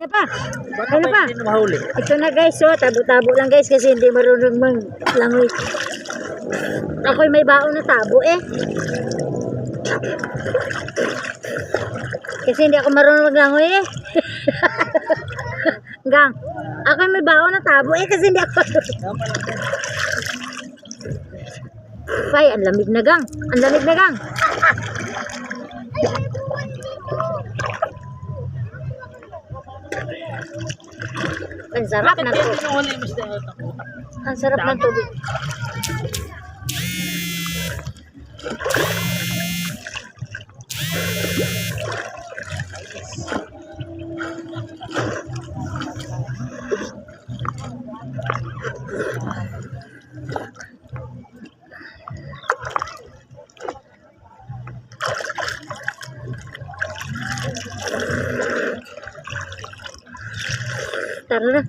Ano pa? Baka Ano may pa? hindi na mahuli. Ito na guys, so tabo-tabo lang guys kasi hindi marunong maglangoy. Ako'y may baon na tabo eh. Kasi hindi ako marunong maglangoy eh. Gang, ako'y may baon na tabo eh kasi hindi ako. Ay, ang lamig na gang. Ang lamig na gang. Ang sarap ng Bakit tubig. hindi nahuli, Mr. Ang sarap ng tubig. Tara na.